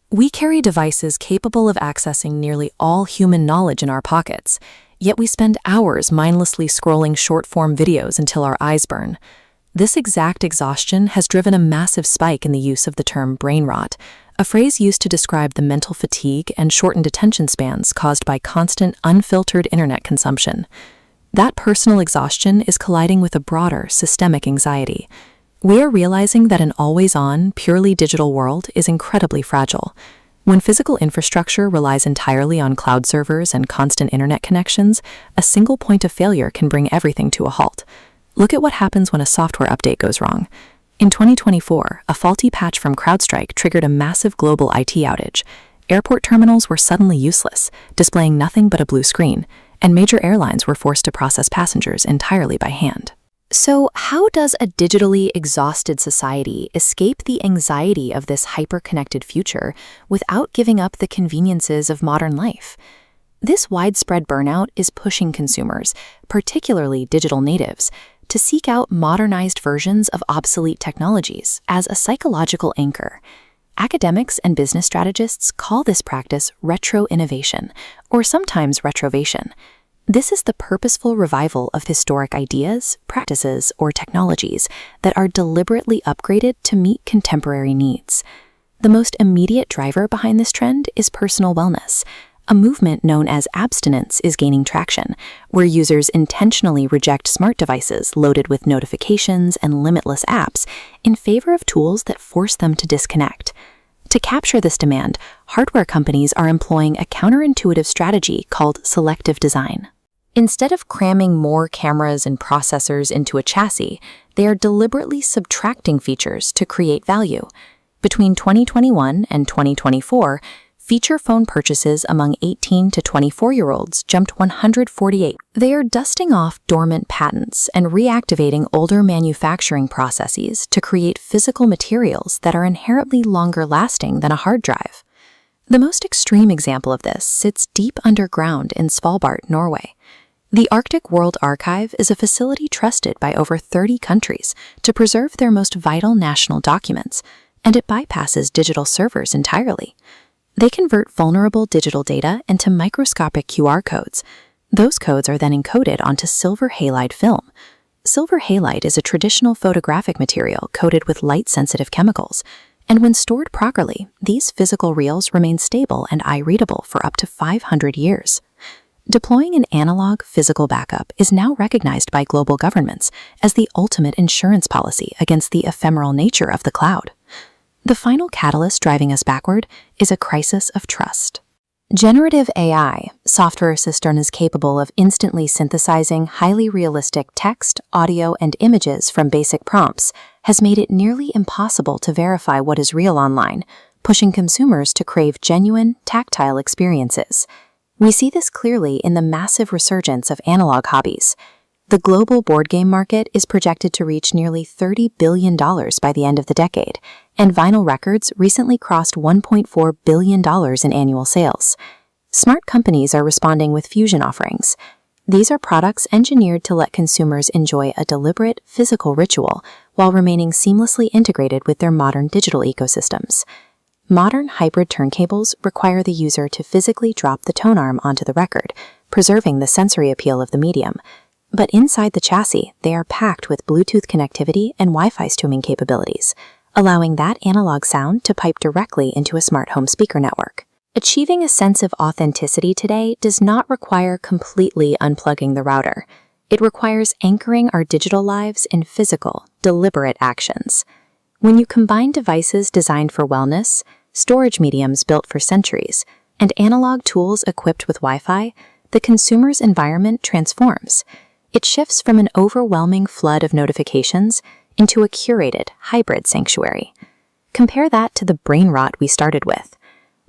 We carry devices capable of accessing nearly all human knowledge in our pockets, yet we spend hours mindlessly scrolling short-form videos until our eyes burn. This exact exhaustion has driven a massive spike in the use of the term brain rot, a phrase used to describe the mental fatigue and shortened attention spans caused by constant, unfiltered internet consumption. That personal exhaustion is colliding with a broader, systemic anxiety. We are realizing that an always-on, purely digital world is incredibly fragile. When physical infrastructure relies entirely on cloud servers and constant internet connections, a single point of failure can bring everything to a halt. Look at what happens when a software update goes wrong. In 2024, a faulty patch from CrowdStrike triggered a massive global IT outage. Airport terminals were suddenly useless, displaying nothing but a blue screen, and major airlines were forced to process passengers entirely by hand. So, how does a digitally exhausted society escape the anxiety of this hyper-connected future without giving up the conveniences of modern life? This widespread burnout is pushing consumers, particularly digital natives, to seek out modernized versions of obsolete technologies as a psychological anchor. Academics and business strategists call this practice retro-innovation, or sometimes retrovation. This is the purposeful revival of historic ideas, practices, or technologies that are deliberately upgraded to meet contemporary needs. The most immediate driver behind this trend is personal wellness. A movement known as abstinence is gaining traction, where users intentionally reject smart devices loaded with notifications and limitless apps in favor of tools that force them to disconnect. To capture this demand, hardware companies are employing a counterintuitive strategy called selective design. Instead of cramming more cameras and processors into a chassis, they are deliberately subtracting features to create value. Between 2021 and 2024, feature phone purchases among 18 to 24-year-olds jumped 148. They are dusting off dormant patents and reactivating older manufacturing processes to create physical materials that are inherently longer lasting than a hard drive. The most extreme example of this sits deep underground in Svalbard, Norway. The Arctic World Archive is a facility trusted by over 30 countries to preserve their most vital national documents, and it bypasses digital servers entirely. They convert vulnerable digital data into microscopic QR codes. Those codes are then encoded onto silver halide film. Silver halide is a traditional photographic material coated with light-sensitive chemicals, and when stored properly, these physical reels remain stable and eye-readable for up to 500 years. Deploying an analog physical backup is now recognized by global governments as the ultimate insurance policy against the ephemeral nature of the cloud. The final catalyst driving us backward is a crisis of trust. Generative AI, software a system is capable of instantly synthesizing highly realistic text, audio, and images from basic prompts, has made it nearly impossible to verify what is real online, pushing consumers to crave genuine, tactile experiences. We see this clearly in the massive resurgence of analog hobbies. The global board game market is projected to reach nearly $30 billion by the end of the decade, and vinyl records recently crossed $1.4 billion in annual sales. Smart companies are responding with fusion offerings. These are products engineered to let consumers enjoy a deliberate, physical ritual while remaining seamlessly integrated with their modern digital ecosystems. Modern hybrid turntables require the user to physically drop the tone arm onto the record, preserving the sensory appeal of the medium. But inside the chassis, they are packed with Bluetooth connectivity and Wi-Fi streaming capabilities, allowing that analog sound to pipe directly into a smart home speaker network. Achieving a sense of authenticity today does not require completely unplugging the router. It requires anchoring our digital lives in physical, deliberate actions. When you combine devices designed for wellness, storage mediums built for centuries, and analog tools equipped with Wi-Fi, the consumer's environment transforms. It shifts from an overwhelming flood of notifications into a curated, hybrid sanctuary. Compare that to the brain rot we started with.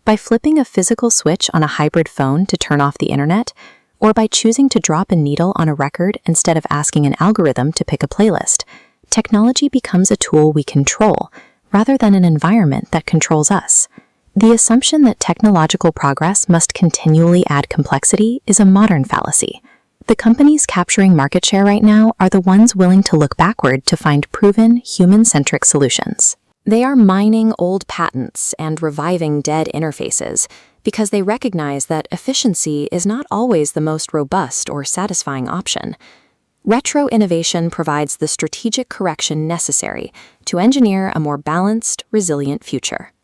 By flipping a physical switch on a hybrid phone to turn off the internet, or by choosing to drop a needle on a record instead of asking an algorithm to pick a playlist, technology becomes a tool we control, rather than an environment that controls us. The assumption that technological progress must continually add complexity is a modern fallacy. The companies capturing market share right now are the ones willing to look backward to find proven, human-centric solutions. They are mining old patents and reviving dead interfaces because they recognize that efficiency is not always the most robust or satisfying option. Retro innovation provides the strategic correction necessary to engineer a more balanced, resilient future.